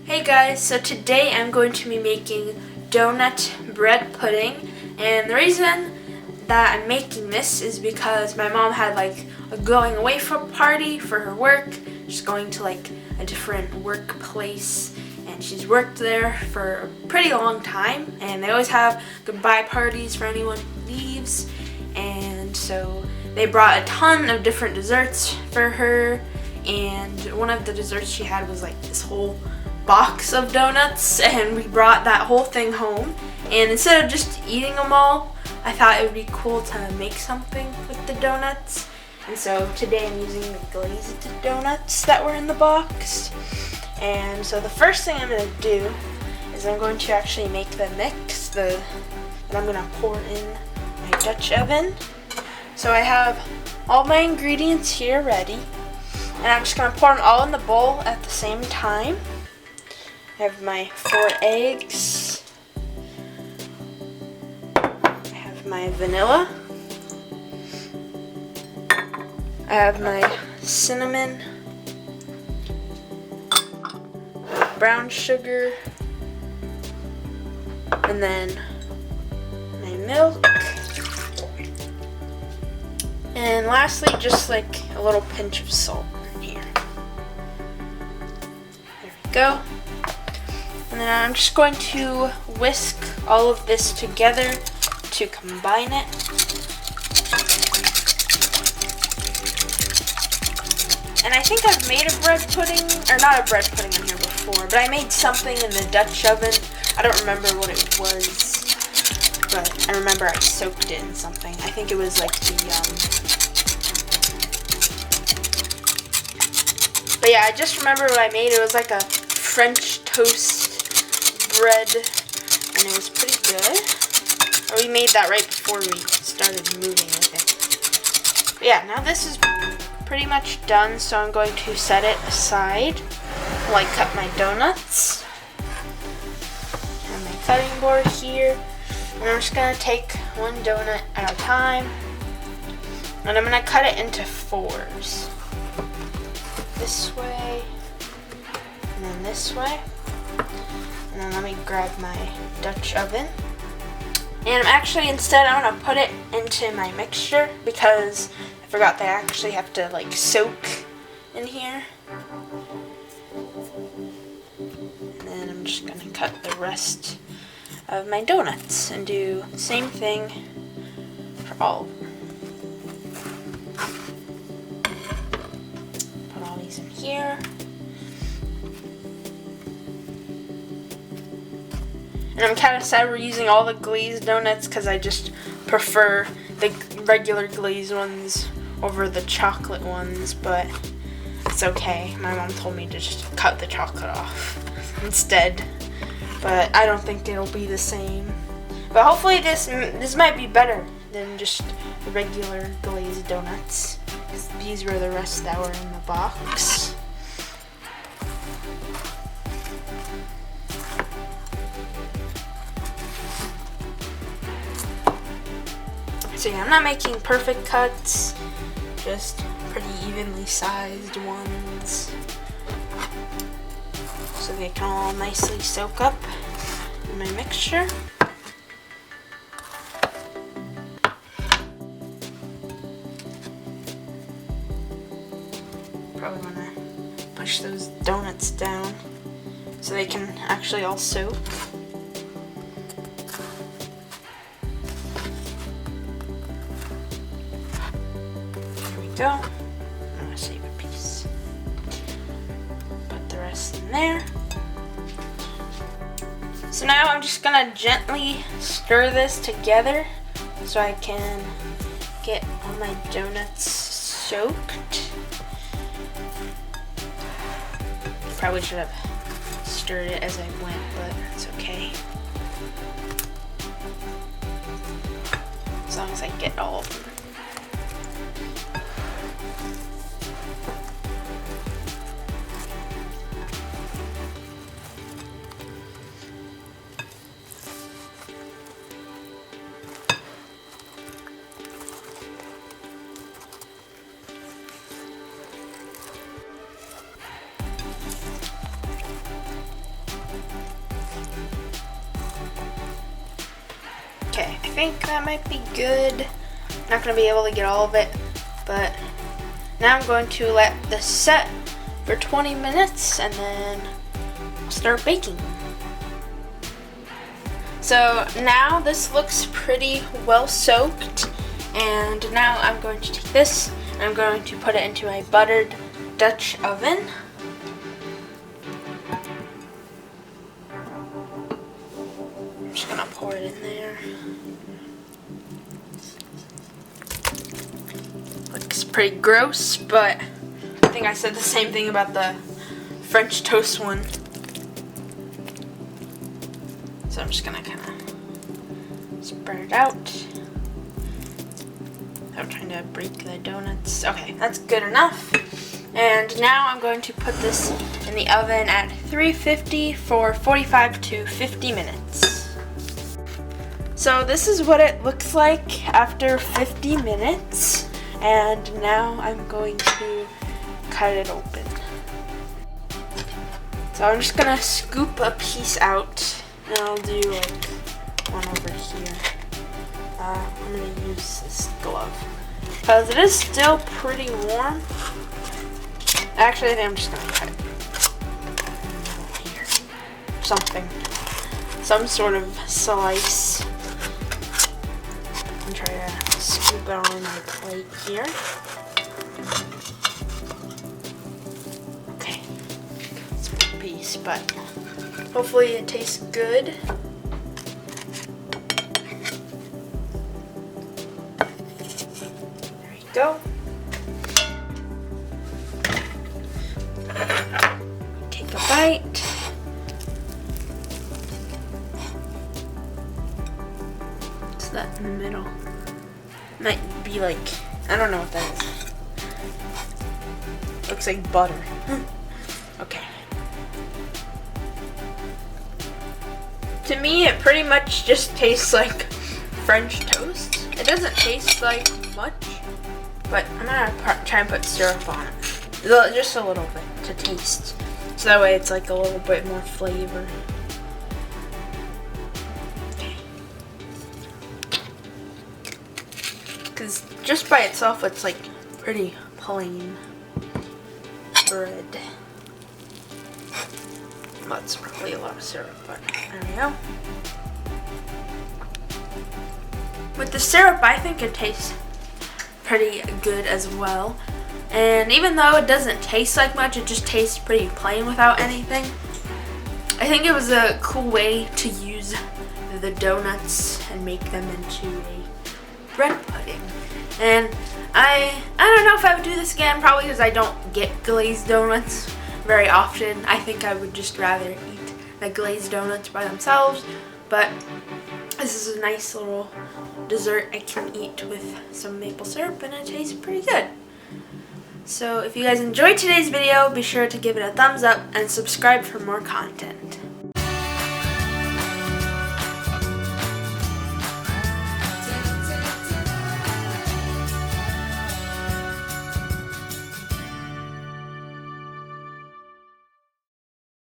Hey guys, so today I'm going to be making donut bread pudding, and the reason that I'm making this is because my mom had like a going away from party for her work. She's going to like a different workplace and she's worked there for a pretty long time, and they always have goodbye parties for anyone who leaves, and so they brought a ton of different desserts for her, and one of the desserts she had was like this whole box of donuts, and we brought that whole thing home, and instead of just eating them all, I thought it would be cool to make something with the donuts. And so today I'm using the glazed donuts that were in the box. And so the first thing I'm going to do is I'm going to actually make the mix that I'm going to pour in my Dutch oven. So I have all my ingredients here ready, and I'm just going to pour them all in the bowl at the same time. I have my 4 eggs. I have my vanilla. I have my cinnamon, brown sugar, and then my milk. And lastly, just like a little pinch of salt in here. There we go. And then I'm just going to whisk all of this together to combine it. And I think I've made a bread pudding, or not a bread pudding in here before, but I made something in the Dutch oven. I don't remember what it was, but I remember I soaked it in something. I think it was like but yeah, I just remember what I made. It was like a French toast bread, and it was pretty good. Or we made that right before we started moving with it. But yeah, now this is pretty much done, so I'm going to set it aside while I cut my donuts. And my cutting board here. And I'm just going to take one donut at a time. And I'm going to cut it into 4s. This way, and then this way. And then let me grab my Dutch oven. And instead I'm going to put it into my mixture because I forgot they actually have to like soak in here. And then I'm just going to cut the rest of my donuts and do the same thing for all of them. Put all these in here. And I'm kind of sad we're using all the glazed donuts because I just prefer the regular glazed ones over the chocolate ones, but it's okay. My mom told me to just cut the chocolate off instead, but I don't think it'll be the same. But hopefully this might be better than just the regular glazed donuts, because these were the rest that were in the box. So yeah, I'm not making perfect cuts, just pretty evenly sized ones, so they can all nicely soak up in my mixture. Probably want to push those donuts down so they can actually all soak. Go. I'm gonna save a piece. Put the rest in there. So now I'm just gonna gently stir this together so I can get all my donuts soaked. Probably should have stirred it as I went, but it's okay. As long as I get all of them. think that might be good. Not going to be able to get all of it, but now I'm going to let this set for 20 minutes and then I'll start baking. So now this looks pretty well soaked, and now I'm going to take this and I'm going to put it into a buttered Dutch oven. I'm just gonna pour it in there. Looks pretty gross, but I think I said the same thing about the French toast one. So I'm just gonna kind of spread it out. I'm trying to break the donuts. Okay, that's good enough. And now I'm going to put this in the oven at 350 for 45 to 50 minutes. So this is what it looks like after 50 minutes. And now I'm going to cut it open. So I'm just gonna scoop a piece out, and I'll do like one over here. I'm gonna use this glove because it is still pretty warm. Actually, I think I'm just gonna cut it here. Some sort of slice. And try to scoop it on my plate here. Okay, it's a big piece, but hopefully it tastes good. There you go. Take a bite. What's that in the middle? Might be like, I don't know what that is. Looks like butter. Okay. To me, it pretty much just tastes like French toast. It doesn't taste like much, but I'm gonna try and put syrup on it. Just a little bit to taste. So that way it's like a little bit more flavor. Because just by itself, it's like pretty plain bread. That's probably a lot of syrup, but there we go. With the syrup, I think it tastes pretty good as well. And even though it doesn't taste like much, it just tastes pretty plain without anything. I think it was a cool way to use the donuts and make them into a bread pudding. And I don't know if I would do this again, probably because I don't get glazed donuts very often. I think I would just rather eat the glazed donuts by themselves, but this is a nice little dessert I can eat with some maple syrup, and it tastes pretty good. So if you guys enjoyed today's video, be sure to give it a thumbs up and subscribe for more content.